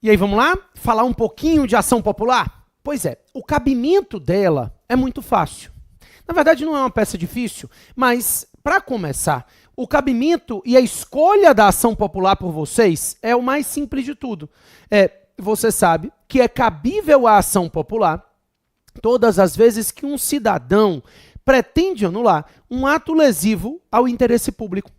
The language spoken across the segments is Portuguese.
E aí, vamos lá? Falar um pouquinho de ação popular? Pois é, o cabimento dela é muito fácil. Na verdade, não é uma peça difícil, mas, para começar, o cabimento e a escolha da ação popular por vocês é o mais simples de tudo. Você sabe que é cabível a ação popular todas as vezes que um cidadão pretende anular um ato lesivo ao interesse público.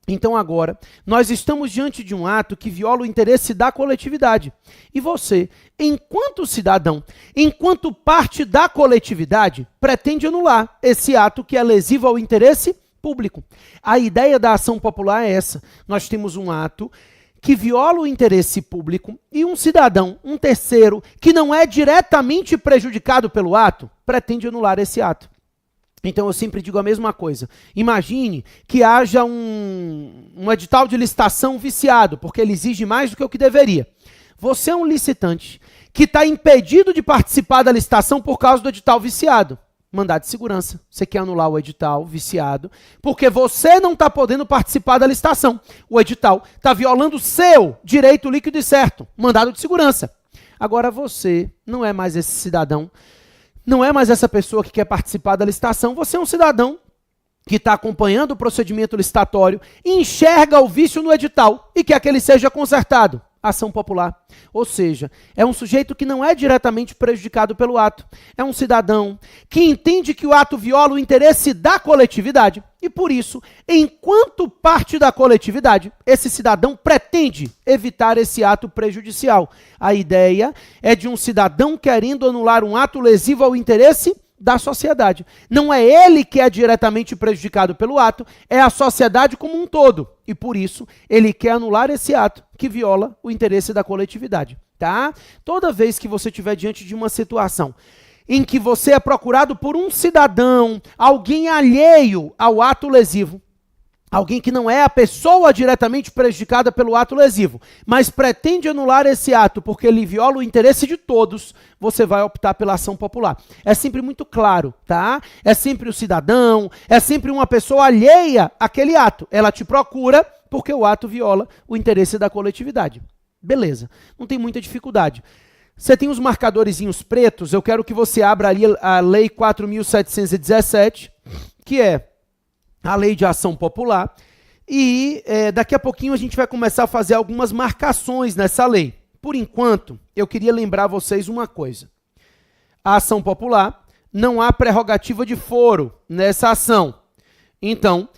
Então agora, nós estamos diante de um ato que viola o interesse da coletividade. E você, enquanto cidadão, enquanto parte da coletividade, pretende anular esse ato que é lesivo ao interesse público. A ideia da ação popular é essa. Nós temos um ato que viola o interesse público e um cidadão, um terceiro, que não é diretamente prejudicado pelo ato, pretende anular esse ato. Então eu sempre digo a mesma coisa. Imagine que haja um edital de licitação viciado, porque ele exige mais do que o que deveria. Você é um licitante que está impedido de participar da licitação por causa do edital viciado. Mandado de segurança. Você quer anular o edital viciado, porque você não está podendo participar da licitação. O edital está violando o seu direito líquido e certo. Mandado de segurança. Agora você não é mais esse cidadão, não é mais essa pessoa que quer participar da licitação, você é um cidadão que está acompanhando o procedimento licitatório, enxerga o vício no edital e quer que ele seja consertado. Ação popular. Ou seja, é um sujeito que não é diretamente prejudicado pelo ato. É um cidadão que entende que o ato viola o interesse da coletividade e, por isso, enquanto parte da coletividade, esse cidadão pretende evitar esse ato prejudicial. A ideia é de um cidadão querendo anular um ato lesivo ao interesse da sociedade. Não é ele que é diretamente prejudicado pelo ato, é a sociedade como um todo. E por isso, ele quer anular esse ato que viola o interesse da coletividade. Tá? Toda vez que você estiver diante de uma situação em que você é procurado por um cidadão, alguém alheio ao ato lesivo, alguém que não é a pessoa diretamente prejudicada pelo ato lesivo, mas pretende anular esse ato porque ele viola o interesse de todos, você vai optar pela ação popular. É sempre muito claro, tá? É sempre o cidadão, é sempre uma pessoa alheia àquele ato. Ela te procura porque o ato viola o interesse da coletividade. Beleza, não tem muita dificuldade. Você tem os marcadorzinhos pretos, eu quero que você abra ali a Lei 4.717, que é a Lei de Ação Popular, e daqui a pouquinho a gente vai começar a fazer algumas marcações nessa lei. Por enquanto, eu queria lembrar a vocês uma coisa. A ação popular, não há prerrogativa de foro nessa ação. Então,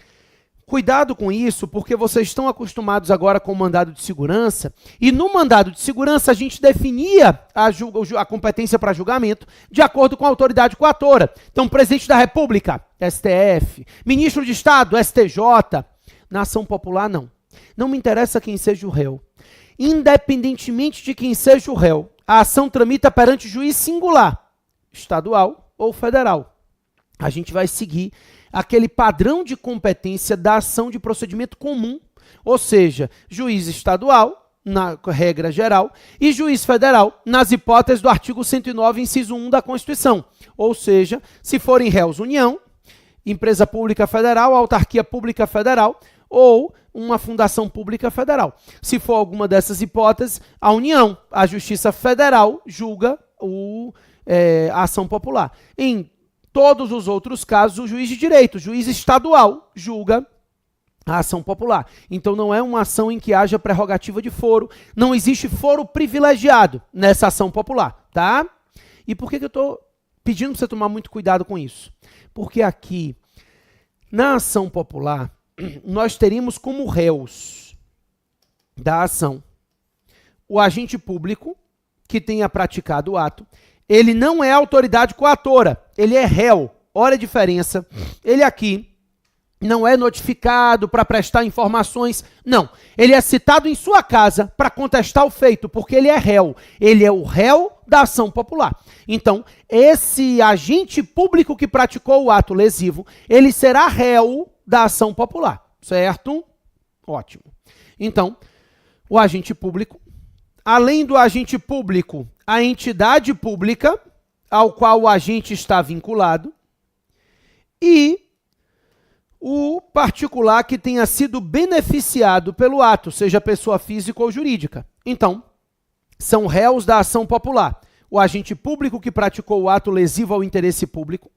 cuidado com isso, porque vocês estão acostumados agora com o mandado de segurança, e no mandado de segurança a gente definia a competência para julgamento de acordo com a autoridade coatora. Então, presidente da República, STF, ministro de Estado, STJ. Na ação popular, não. Não me interessa quem seja o réu. Independentemente de quem seja o réu, a ação tramita perante juiz singular, estadual ou federal. A gente vai seguir aquele padrão de competência da ação de procedimento comum, ou seja, juiz estadual, na regra geral, e juiz federal, nas hipóteses do artigo 109, inciso 1 da Constituição. Ou seja, se forem réus União, empresa pública federal, autarquia pública federal ou uma fundação pública federal. Se for alguma dessas hipóteses, a União, a Justiça Federal, julga a ação popular. Em todos os outros casos, o juiz de direito, o juiz estadual, julga a ação popular. Então não é uma ação em que haja prerrogativa de foro, não existe foro privilegiado nessa ação popular, tá? E por que eu estou pedindo para você tomar muito cuidado com isso? Porque aqui, na ação popular, nós teríamos como réus da ação o agente público que tenha praticado o ato. Ele não é autoridade coatora, ele é réu. Olha a diferença. Ele aqui não é notificado para prestar informações, não. Ele é citado em sua casa para contestar o feito, porque ele é réu. Ele é o réu da ação popular. Então, esse agente público que praticou o ato lesivo, ele será réu da ação popular, certo? Ótimo. Então, o agente público, além do agente público, a entidade pública ao qual o agente está vinculado e o particular que tenha sido beneficiado pelo ato, seja pessoa física ou jurídica. Então, são réus da ação popular. O agente público que praticou o ato lesivo ao interesse público,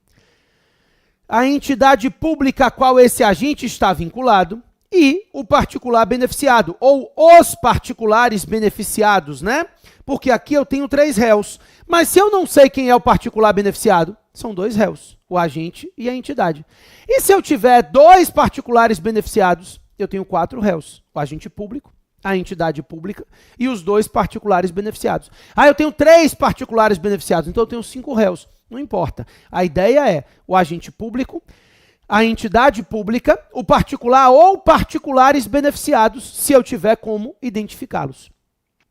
a entidade pública a qual esse agente está vinculado e o particular beneficiado, ou os particulares beneficiados, né? Porque aqui eu tenho 3 réus. Mas se eu não sei quem é o particular beneficiado, são 2 réus, o agente e a entidade. E se eu tiver 2 particulares beneficiados, eu tenho 4 réus, o agente público, a entidade pública e os 2 particulares beneficiados. Eu tenho 3 particulares beneficiados, então eu tenho 5 réus. Não importa. A ideia é o agente público, a entidade pública, o particular ou particulares beneficiados, se eu tiver como identificá-los.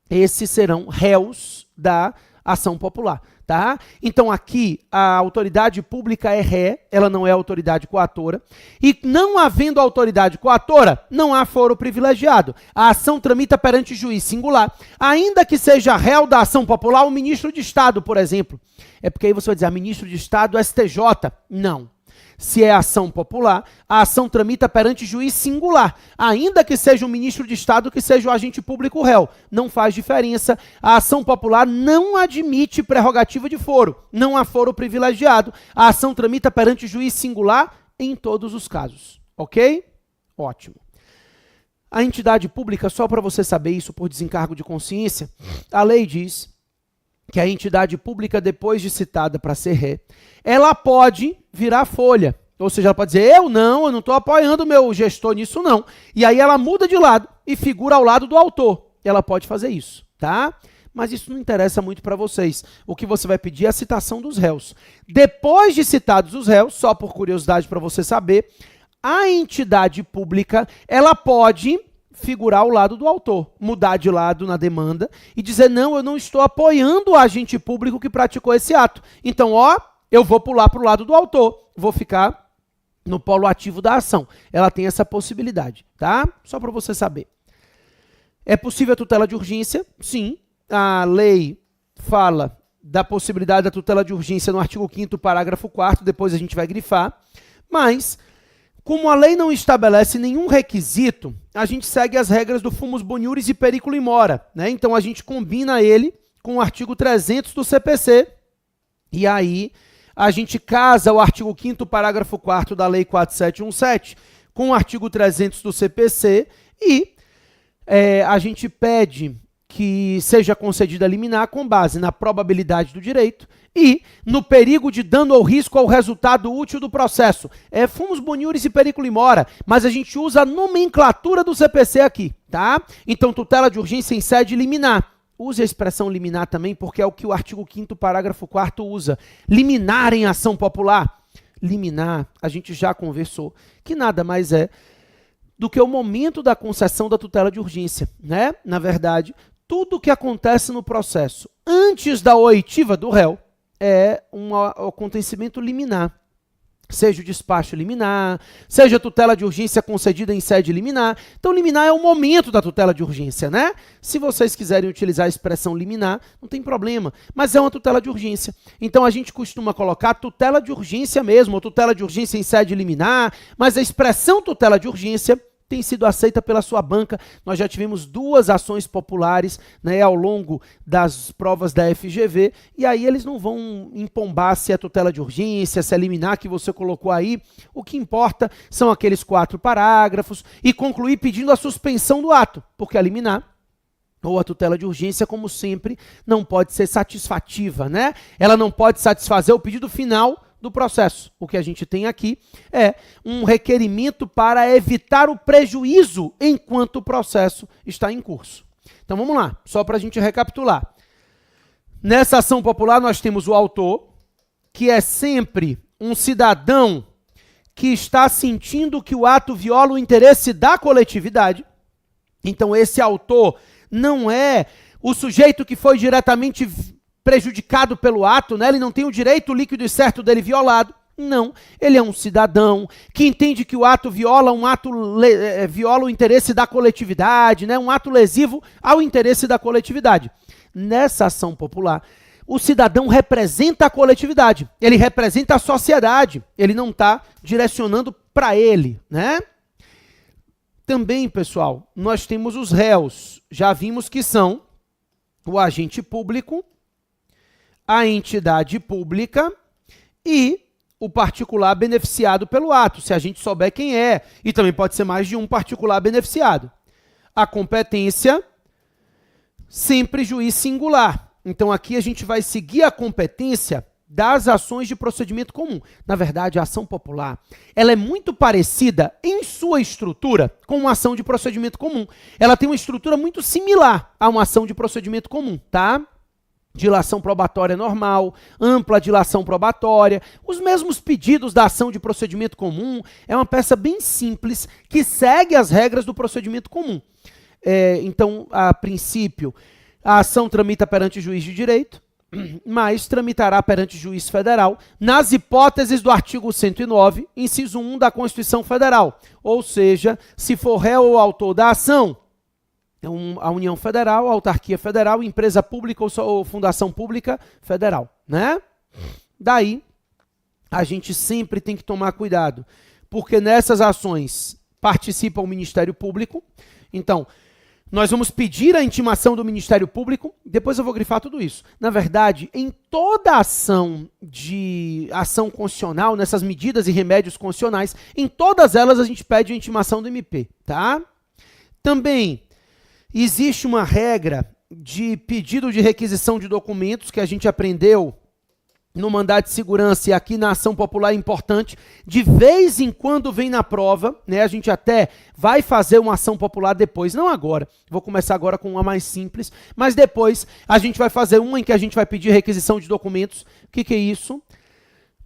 Esses serão réus da ação popular, tá? Então aqui a autoridade pública é ré, ela não é autoridade coatora, e não havendo autoridade coatora, não há foro privilegiado. A ação tramita perante juiz singular, ainda que seja réu da ação popular o ministro de Estado, por exemplo. É porque aí você vai dizer, ministro de Estado, STJ. Não. Se é ação popular, a ação tramita perante juiz singular, ainda que seja o ministro de Estado, que seja o agente público réu. Não faz diferença. A ação popular não admite prerrogativa de foro. Não há foro privilegiado. A ação tramita perante juiz singular em todos os casos. Ok? Ótimo. A entidade pública, só para você saber isso por desencargo de consciência, a lei diz que a entidade pública, depois de citada para ser ré, ela pode virar folha. Ou seja, ela pode dizer, eu não estou apoiando o meu gestor nisso não. E aí ela muda de lado e figura ao lado do autor. Ela pode fazer isso, tá? Mas isso não interessa muito para vocês. O que você vai pedir é a citação dos réus. Depois de citados os réus, só por curiosidade para você saber, a entidade pública, ela pode figurar ao lado do autor, mudar de lado na demanda e dizer, não, eu não estou apoiando o agente público que praticou esse ato. Então, eu vou pular para o lado do autor, vou ficar no polo ativo da ação. Ela tem essa possibilidade, tá? Só para você saber. É possível a tutela de urgência? Sim. A lei fala da possibilidade da tutela de urgência no artigo 5º, parágrafo 4º, depois a gente vai grifar, mas como a lei não estabelece nenhum requisito, a gente segue as regras do fumus boniuris e periculo in mora, né? Então a gente combina ele com o artigo 300 do CPC e aí a gente casa o artigo 5º, parágrafo 4º da lei 4717 com o artigo 300 do CPC e a gente pede que seja concedida a liminar com base na probabilidade do direito e no perigo de dano ou risco ao resultado útil do processo. Fumus boniuris e periculo in mora, mas a gente usa a nomenclatura do CPC aqui, tá? Então, tutela de urgência em sede liminar. Use a expressão liminar também, porque é o que o artigo 5º, parágrafo 4º usa. Liminar em ação popular. Liminar, a gente já conversou, que nada mais é do que o momento da concessão da tutela de urgência, né? Na verdade, tudo que acontece no processo antes da oitiva do réu é um acontecimento liminar. Seja o despacho liminar, seja a tutela de urgência concedida em sede liminar. Então, liminar é o momento da tutela de urgência, né? Se vocês quiserem utilizar a expressão liminar, não tem problema, mas é uma tutela de urgência. Então, a gente costuma colocar tutela de urgência mesmo, ou tutela de urgência em sede liminar, mas a expressão tutela de urgência tem sido aceita pela sua banca. Nós já tivemos 2 ações populares, né, ao longo das provas da FGV, e aí eles não vão empombar se é tutela de urgência, se é liminar que você colocou aí. O que importa são aqueles 4 parágrafos e concluir pedindo a suspensão do ato, porque a liminar ou a tutela de urgência, como sempre, não pode ser satisfativa, né? Ela não pode satisfazer o pedido final do processo. O que a gente tem aqui é um requerimento para evitar o prejuízo enquanto o processo está em curso. Então vamos lá, só para a gente recapitular. Nessa ação popular nós temos o autor, que é sempre um cidadão que está sentindo que o ato viola o interesse da coletividade. Então esse autor não é o sujeito que foi diretamente prejudicado pelo ato, né? Ele não tem o direito líquido e certo dele violado. Não, ele é um cidadão que entende que o ato viola viola o interesse da coletividade, né? Um ato lesivo ao interesse da coletividade. Nessa ação popular, o cidadão representa a coletividade, ele representa a sociedade, ele não está direcionando para ele, né? Também, pessoal, nós temos os réus, já vimos que são o agente público, a entidade pública e o particular beneficiado pelo ato, se a gente souber quem é, e também pode ser mais de um particular beneficiado. A competência, sempre juiz singular. Então, aqui a gente vai seguir a competência das ações de procedimento comum. Na verdade, a ação popular, ela é muito parecida em sua estrutura com uma ação de procedimento comum. Ela tem uma estrutura muito similar a uma ação de procedimento comum, tá? Dilação probatória normal, ampla dilação probatória, os mesmos pedidos da ação de procedimento comum. É uma peça bem simples que segue as regras do procedimento comum. Então, a princípio, a ação tramita perante juiz de direito, mas tramitará perante juiz federal nas hipóteses do artigo 109, inciso 1 da Constituição Federal. Ou seja, se for réu ou autor da ação, a União Federal, a autarquia federal, empresa pública ou fundação pública federal, né? Daí, a gente sempre tem que tomar cuidado, porque nessas ações participa o Ministério Público. Então, nós vamos pedir a intimação do Ministério Público, depois eu vou grifar tudo isso. Na verdade, em toda ação constitucional, nessas medidas e remédios constitucionais, em todas elas a gente pede a intimação do MP, tá? Também existe uma regra de pedido de requisição de documentos que a gente aprendeu no mandado de segurança e aqui na ação popular é importante. De vez em quando vem na prova, né? A gente até vai fazer uma ação popular depois, não agora. Vou começar agora com uma mais simples, mas depois a gente vai fazer uma em que a gente vai pedir requisição de documentos. O que é isso?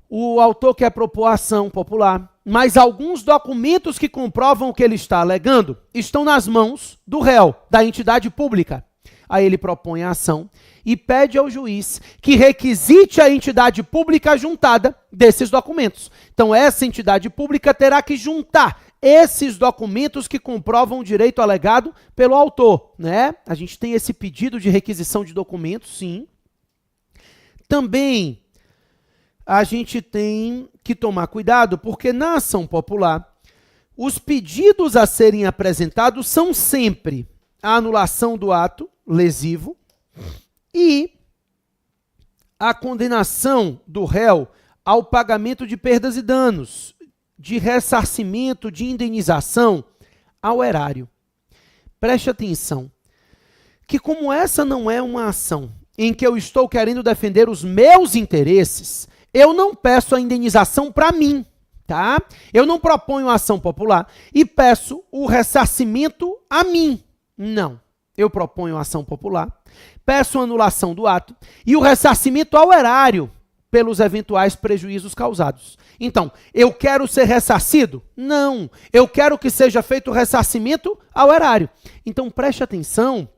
O autor quer propor a ação popular, mas alguns documentos que comprovam o que ele está alegando estão nas mãos do réu, da entidade pública. Aí ele propõe a ação e pede ao juiz que requisite a entidade pública juntada desses documentos. Então, essa entidade pública terá que juntar esses documentos que comprovam o direito alegado pelo autor, né? A gente tem esse pedido de requisição de documentos, sim. Também a gente tem que tomar cuidado, porque na ação popular, os pedidos a serem apresentados são sempre a anulação do ato lesivo e a condenação do réu ao pagamento de perdas e danos, de ressarcimento, de indenização ao erário. Preste atenção, que como essa não é uma ação em que eu estou querendo defender os meus interesses, eu não peço a indenização para mim, tá? Eu não proponho a ação popular e peço o ressarcimento a mim. Não. Eu proponho a ação popular, peço a anulação do ato e o ressarcimento ao erário pelos eventuais prejuízos causados. Então, eu quero ser ressarcido? Não. Eu quero que seja feito o ressarcimento ao erário. Então, preste atenção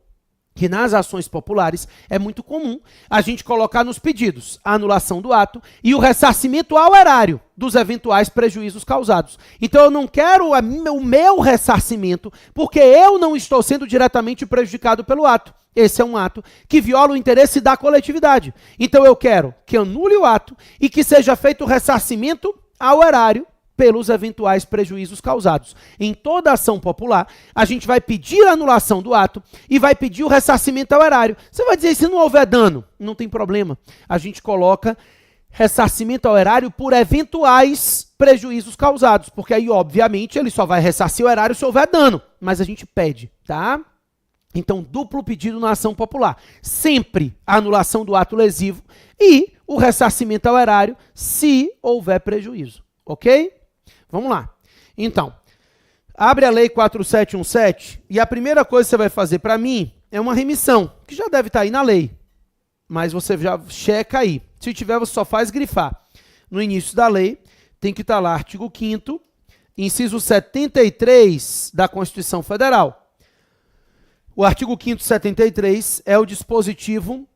que nas ações populares é muito comum a gente colocar nos pedidos a anulação do ato e o ressarcimento ao erário dos eventuais prejuízos causados. Então eu não quero o meu ressarcimento porque eu não estou sendo diretamente prejudicado pelo ato. Esse é um ato que viola o interesse da coletividade. Então eu quero que anule o ato e que seja feito o ressarcimento ao erário pelos eventuais prejuízos causados. Em toda ação popular, a gente vai pedir a anulação do ato e vai pedir o ressarcimento ao erário. Você vai dizer, se não houver dano, não tem problema. A gente coloca ressarcimento ao erário por eventuais prejuízos causados, porque aí, obviamente, ele só vai ressarcir o erário se houver dano, mas a gente pede, tá? Então, duplo pedido na ação popular. Sempre a anulação do ato lesivo e o ressarcimento ao erário se houver prejuízo, ok? Vamos lá. Então, abre a lei 4717 e a primeira coisa que você vai fazer para mim é uma remissão, que já deve estar aí na lei, mas você já checa aí. Se tiver, você só faz grifar. No início da lei, tem que estar lá artigo 5º, inciso 73 da Constituição Federal. O artigo 5º 73 é o dispositivo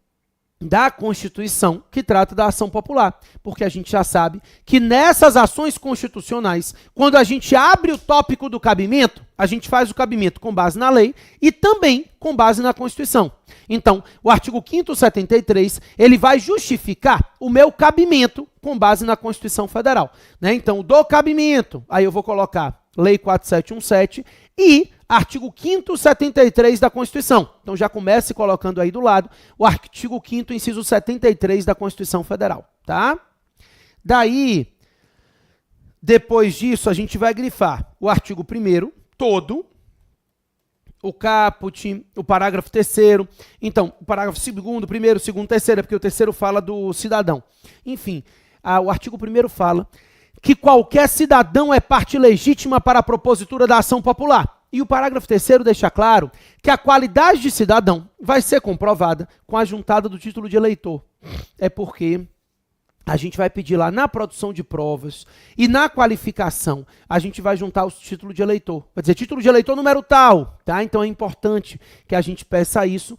da Constituição que trata da ação popular, porque a gente já sabe que nessas ações constitucionais, quando a gente abre o tópico do cabimento, a gente faz o cabimento com base na lei e também com base na Constituição. Então, o artigo 5º 73, ele vai justificar o meu cabimento com base na Constituição Federal, né? Então, do cabimento, aí eu vou colocar Lei 4717 e artigo 5º, 73 da Constituição. Então já comece colocando aí do lado o artigo 5º, inciso 73 da Constituição Federal, tá? Daí, depois disso, a gente vai grifar o artigo 1º, todo, o caput, o parágrafo 3º, então, o parágrafo 2º, 1º, 2º, 3º, porque o 3º fala do cidadão. Enfim, o artigo 1º fala que qualquer cidadão é parte legítima para a propositura da ação popular. E o parágrafo 3º deixa claro que a qualidade de cidadão vai ser comprovada com a juntada do título de eleitor. É porque a gente vai pedir lá na produção de provas e na qualificação, a gente vai juntar os títulos de eleitor. Vai dizer, título de eleitor número tal, tá? Então é importante que a gente peça isso,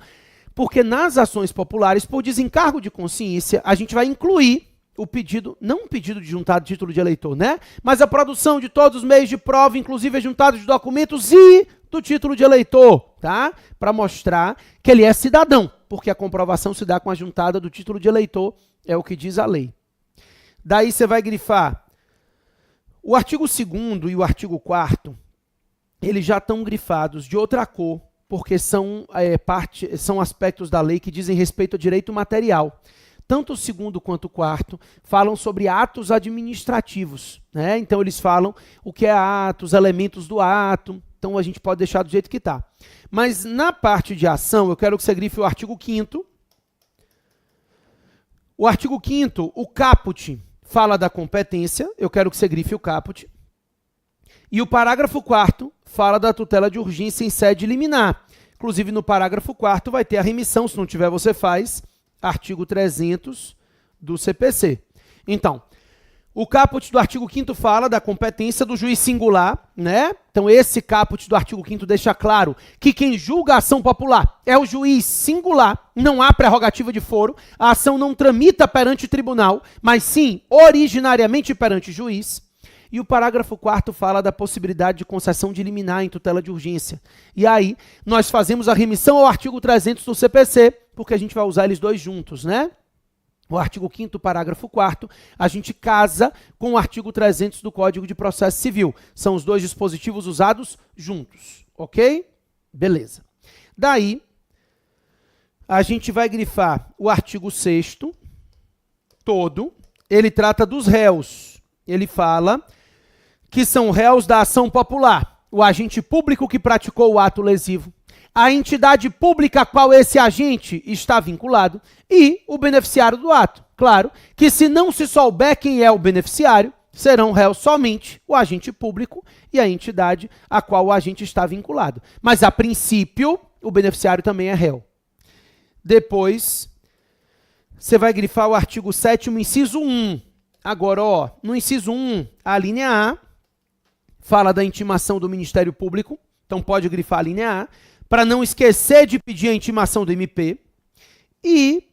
porque nas ações populares, por desencargo de consciência, a gente vai incluir o pedido, não um pedido de juntar título de eleitor, né? Mas a produção de todos os meios de prova, inclusive a juntada de documentos e do título de eleitor, tá? Para mostrar que ele é cidadão, porque a comprovação se dá com a juntada do título de eleitor, é o que diz a lei. Daí você vai grifar o artigo 2º e o artigo 4º, eles já estão grifados de outra cor, porque são aspectos da lei que dizem respeito ao direito material. Tanto o 2º quanto o 4º falam sobre atos administrativos, né? Então eles falam o que é ato, os elementos do ato, então a gente pode deixar do jeito que está. Mas na parte de ação, eu quero que você grife o artigo 5º. O artigo 5º, o caput, fala da competência, eu quero que você grife o caput. E o parágrafo 4º fala da tutela de urgência em sede liminar. Inclusive, no parágrafo 4º vai ter a remissão, se não tiver, você faz, artigo 300 do CPC. Então, o caput do artigo 5º fala da competência do juiz singular, né? Então, esse caput do artigo 5º deixa claro que quem julga a ação popular é o juiz singular, não há prerrogativa de foro, a ação não tramita perante tribunal, mas sim, originariamente perante juiz. E o parágrafo 4º fala da possibilidade de concessão de liminar em tutela de urgência. E aí, nós fazemos a remissão ao artigo 300 do CPC, porque a gente vai usar eles dois juntos, né? O artigo 5º, parágrafo 4º, a gente casa com o artigo 300 do Código de Processo Civil. São os dois dispositivos usados juntos, ok? Beleza. Daí, a gente vai grifar o artigo 6º, todo. Ele trata dos réus. Ele fala que são réus da ação popular. O agente público que praticou o ato lesivo, a entidade pública a qual esse agente está vinculado e o beneficiário do ato. Claro que se não se souber quem é o beneficiário, serão réus somente o agente público e a entidade a qual o agente está vinculado. Mas, a princípio, o beneficiário também é réu. Depois, você vai grifar o artigo 7º, inciso 1. Agora, ó, no inciso 1, a linha A fala da intimação do Ministério Público, então pode grifar a linha A, para não esquecer de pedir a intimação do MP. E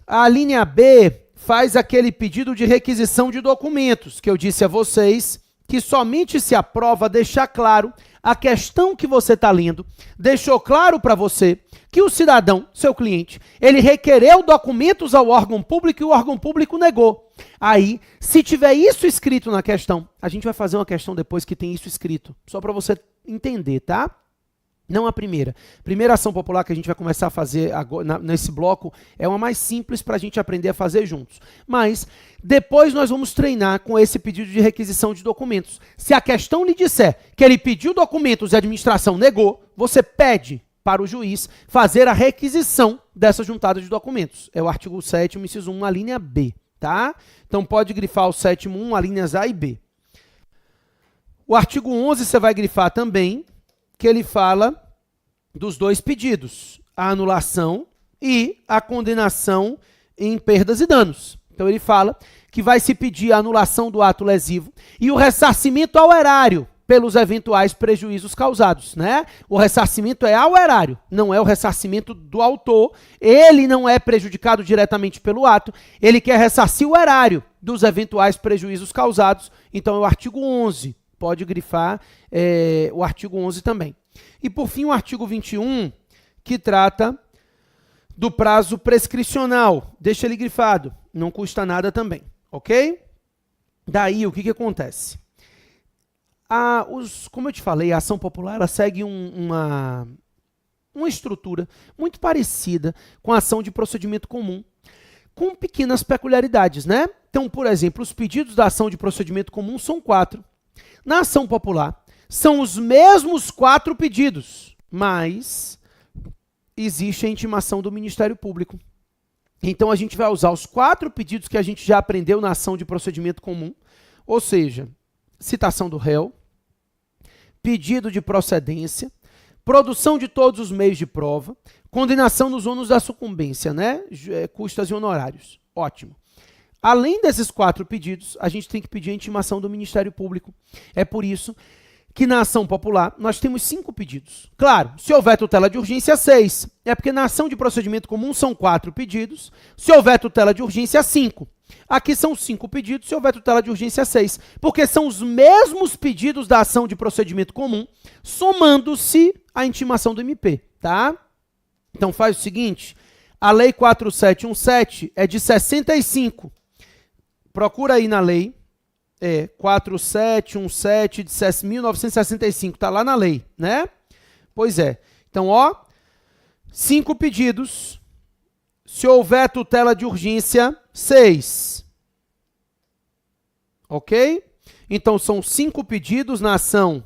a linha B faz aquele pedido de requisição de documentos, que eu disse a vocês, que somente se aprova deixar claro a questão que você está lendo, deixou claro para você que o cidadão, seu cliente, ele requereu documentos ao órgão público e o órgão público negou. Aí, se tiver isso escrito na questão, a gente vai fazer uma questão depois que tem isso escrito, só para você entender, tá? Não a primeira. Primeira ação popular que a gente vai começar a fazer agora, nesse bloco é uma mais simples para a gente aprender a fazer juntos. Mas depois nós vamos treinar com esse pedido de requisição de documentos. Se a questão lhe disser que ele pediu documentos e a administração negou, você pede para o juiz fazer a requisição dessa juntada de documentos. É o artigo 7º, inciso 1, a linha B, tá? Então pode grifar o 7º 1, a linhas A e B. O artigo 11 você vai grifar também, que ele fala dos dois pedidos, a anulação e a condenação em perdas e danos. Então ele fala que vai se pedir a anulação do ato lesivo e o ressarcimento ao erário pelos eventuais prejuízos causados, né? O ressarcimento é ao erário, não é o ressarcimento do autor, ele não é prejudicado diretamente pelo ato, ele quer ressarcir o erário dos eventuais prejuízos causados, então é o artigo 11. Pode grifar o artigo 11 também. E, por fim, o artigo 21, que trata do prazo prescricional. Deixa ele grifado, não custa nada também, ok? Daí, o que acontece? como eu te falei, a ação popular ela segue uma estrutura muito parecida com a ação de procedimento comum, com pequenas peculiaridades, né? Então, por exemplo, os pedidos da ação de procedimento comum são 4. Na ação popular, são os mesmos 4 pedidos, mas existe a intimação do Ministério Público. Então, a gente vai usar os 4 pedidos que a gente já aprendeu na ação de procedimento comum, ou seja, citação do réu, pedido de procedência, produção de todos os meios de prova, condenação nos ônus da sucumbência, né? Custas e honorários. Ótimo. Além desses 4 pedidos, a gente tem que pedir a intimação do Ministério Público. É por isso que na ação popular nós temos 5 pedidos. Claro, se houver tutela de urgência, 6. É porque na ação de procedimento comum são 4 pedidos. Se houver tutela de urgência, 5. Aqui são 5 pedidos, se houver tutela de urgência, 6. Porque são os mesmos pedidos da ação de procedimento comum, somando-se à intimação do MP, tá? Então faz o seguinte, a Lei 4717 é de 65. Procura aí na lei, 4717 de 1965, tá lá na lei, né? Pois é. Então, 5 pedidos. Se houver tutela de urgência, 6. Ok? Então, são 5 pedidos na ação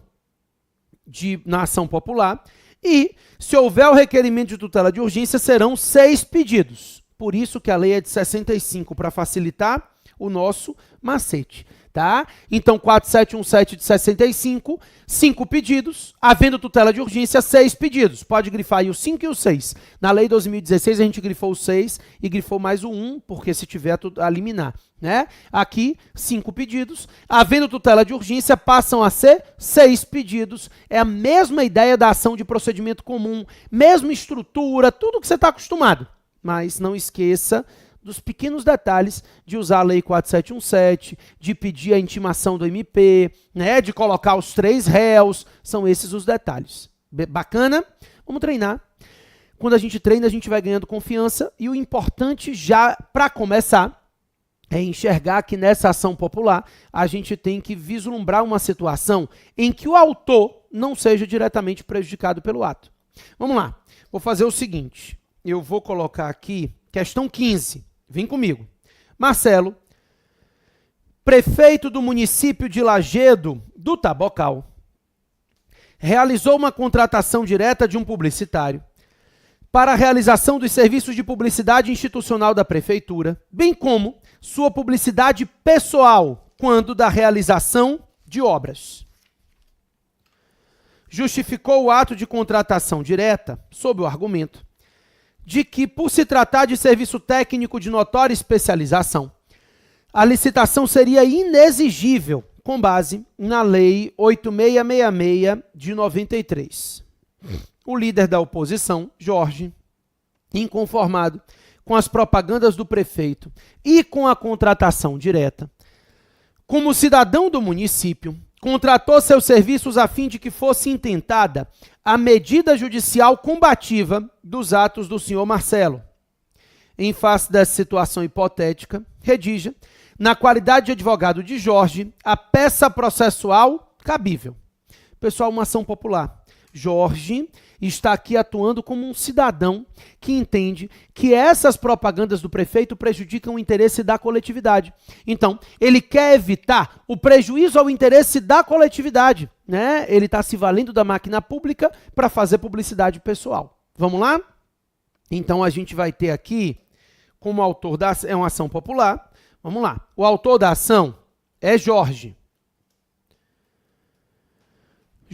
popular. E, se houver o requerimento de tutela de urgência, serão 6 pedidos. Por isso que a lei é de 65, para facilitar o nosso macete. Tá? Então, 4717 de 65, 5 pedidos, havendo tutela de urgência, 6 pedidos. Pode grifar aí o 5 e o 6. Na lei 2016, a gente grifou o 6 e grifou mais o 1, porque se tiver a liminar, né? Aqui, 5 pedidos. Havendo tutela de urgência, passam a ser 6 pedidos. É a mesma ideia da ação de procedimento comum, mesma estrutura, tudo que você está acostumado. Mas não esqueça dos pequenos detalhes de usar a Lei 4717, de pedir a intimação do MP, né, de colocar os 3 réus, são esses os detalhes. Bacana? Vamos treinar. Quando a gente treina, a gente vai ganhando confiança e o importante já, para começar, é enxergar que nessa ação popular a gente tem que vislumbrar uma situação em que o autor não seja diretamente prejudicado pelo ato. Vamos lá. Vou fazer o seguinte, eu vou colocar aqui questão 15. Vem comigo. Marcelo, prefeito do município de Lajedo do Tabocal, realizou uma contratação direta de um publicitário para a realização dos serviços de publicidade institucional da prefeitura, bem como sua publicidade pessoal quando da realização de obras. Justificou o ato de contratação direta sob o argumento de que, por se tratar de serviço técnico de notória especialização, a licitação seria inexigível, com base na Lei 8666 de 93. O líder da oposição, Jorge, inconformado com as propagandas do prefeito e com a contratação direta, como cidadão do município, contratou seus serviços a fim de que fosse intentada a medida judicial combativa dos atos do senhor Marcelo. Em face dessa situação hipotética, redija, na qualidade de advogado de Jorge, a peça processual cabível. Pessoal, uma ação popular. Jorge está aqui atuando como um cidadão que entende que essas propagandas do prefeito prejudicam o interesse da coletividade. Então, ele quer evitar o prejuízo ao interesse da coletividade, né? Ele está se valendo da máquina pública para fazer publicidade pessoal. Vamos lá? Então, a gente vai ter aqui, como autor da ação, é uma ação popular. Vamos lá. O autor da ação é Jorge.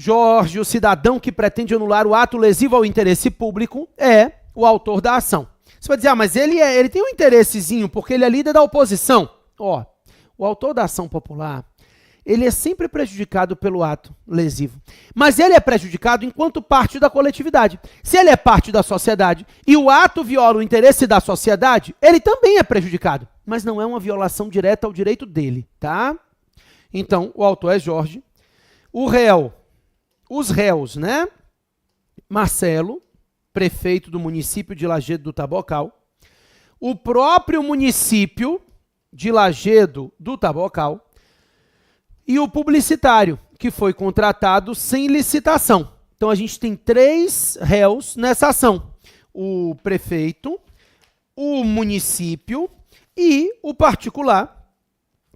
Jorge, o cidadão que pretende anular o ato lesivo ao interesse público, é o autor da ação. Você vai dizer, mas ele tem um interessezinho, porque ele é líder da oposição. Ó, o autor da ação popular, ele é sempre prejudicado pelo ato lesivo. Mas ele é prejudicado enquanto parte da coletividade. Se ele é parte da sociedade e o ato viola o interesse da sociedade, ele também é prejudicado. Mas não é uma violação direta ao direito dele, tá? Então, o autor é Jorge. O réu, os réus, né? Marcelo, prefeito do município de Lajedo do Tabocal. O próprio município de Lajedo do Tabocal. E o publicitário, que foi contratado sem licitação. Então, a gente tem 3 réus nessa ação: o prefeito, o município e o particular,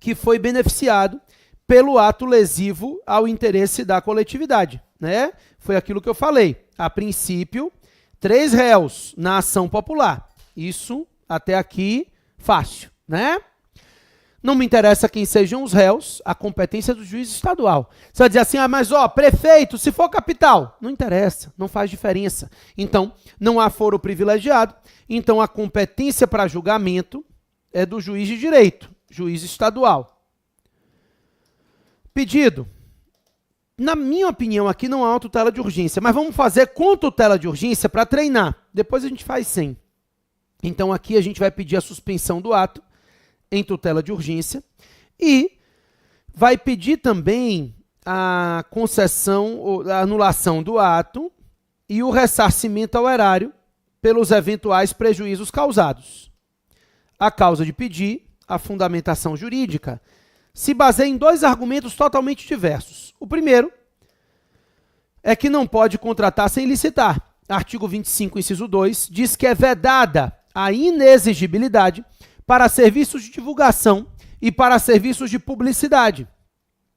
que foi beneficiado pelo ato lesivo ao interesse da coletividade, né? Foi aquilo que eu falei. A princípio, 3 réus na ação popular. Isso, até aqui, fácil, né? Não me interessa quem sejam os réus, a competência do juiz estadual. Você vai dizer assim, mas prefeito, se for capital, não interessa, não faz diferença. Então, não há foro privilegiado, então a competência para julgamento é do juiz de direito, juiz estadual. Pedido. Na minha opinião, aqui não há tutela de urgência, mas vamos fazer com tutela de urgência para treinar. Depois a gente faz sem. Então, aqui a gente vai pedir a suspensão do ato em tutela de urgência e vai pedir também a concessão ou a anulação do ato e o ressarcimento ao erário pelos eventuais prejuízos causados. A causa de pedir, a fundamentação jurídica, se baseia em 2 argumentos totalmente diversos. O primeiro é que não pode contratar sem licitar. Artigo 25, inciso 2, diz que é vedada a inexigibilidade para serviços de divulgação e para serviços de publicidade.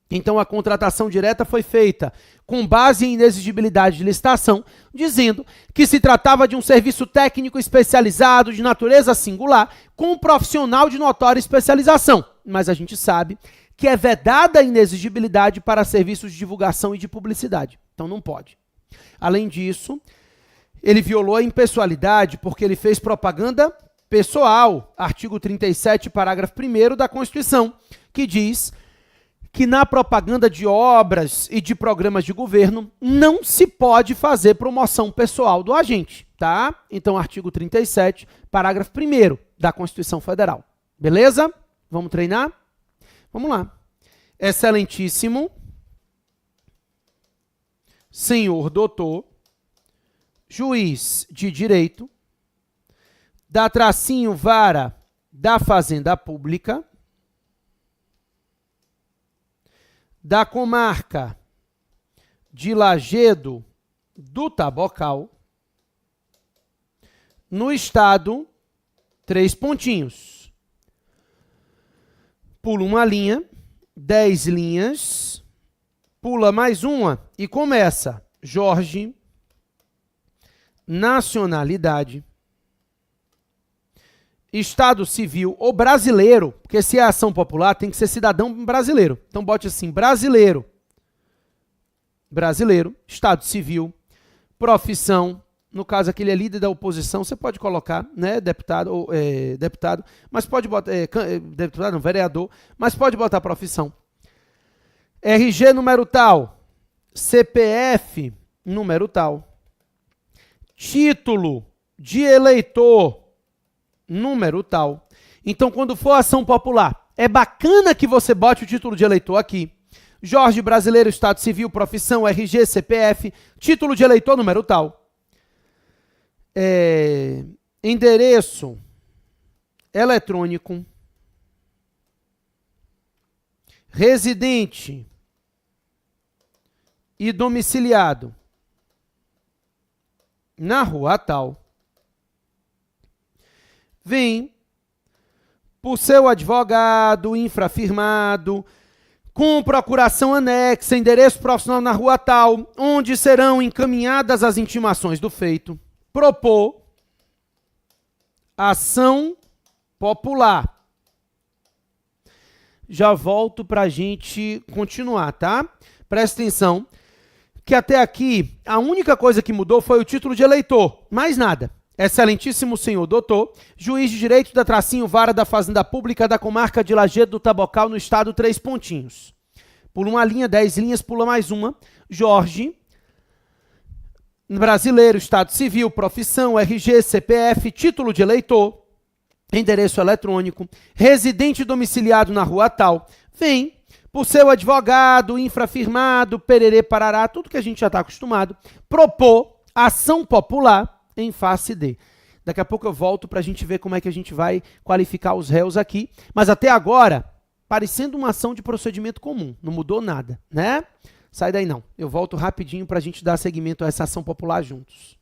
Então, a contratação direta foi feita com base em inexigibilidade de licitação, dizendo que se tratava de um serviço técnico especializado de natureza singular, com um profissional de notória especialização. Mas a gente sabe que é vedada a inexigibilidade para serviços de divulgação e de publicidade. Então, não pode. Além disso, ele violou a impessoalidade porque ele fez propaganda pessoal, artigo 37, parágrafo 1º da Constituição, que diz que na propaganda de obras e de programas de governo não se pode fazer promoção pessoal do agente, tá? Então, artigo 37, parágrafo 1º da Constituição Federal. Beleza? Vamos treinar? Vamos lá. Excelentíssimo senhor doutor, juiz de direito, da tracinho vara da Fazenda Pública, da comarca de Lajedo do Tabocal, no estado, 3 pontinhos. Pula uma linha, 10 linhas, pula mais uma e começa. Jorge, nacionalidade, Estado civil ou brasileiro, porque se é ação popular tem que ser cidadão brasileiro. Então bote assim, brasileiro, Estado civil, profissão, no caso aquele é líder da oposição, você pode colocar, né, deputado, mas pode botar, deputado não, vereador, mas pode botar profissão. RG número tal, CPF número tal, título de eleitor número tal. Então, quando for ação popular, é bacana que você bote o título de eleitor aqui. Jorge brasileiro, Estado civil, profissão, RG, CPF, título de eleitor número tal. Endereço eletrônico, residente e domiciliado na rua tal. Vem por seu advogado infrafirmado, com procuração anexa, endereço profissional na rua tal, onde serão encaminhadas as intimações do feito, propor ação popular. Já volto para a gente continuar, tá? Presta atenção, que até aqui a única coisa que mudou foi o título de eleitor, mais nada. Excelentíssimo senhor doutor, juiz de direito da tracinho vara da Fazenda Pública da comarca de Lajedo do Tabocal, no estado, 3 pontinhos. Pula uma linha, 10 linhas, pula mais uma. Jorge, brasileiro, Estado civil, profissão, RG, CPF, título de eleitor, endereço eletrônico, residente domiciliado na rua tal. Vem por seu advogado infrafirmado, pererê, parará, tudo que a gente já está acostumado, propor ação popular em face de. Daqui a pouco eu volto para a gente ver como é que a gente vai qualificar os réus aqui. Mas até agora, parecendo uma ação de procedimento comum, não mudou nada, né? Sai daí não. Eu volto rapidinho para a gente dar seguimento a essa ação popular juntos.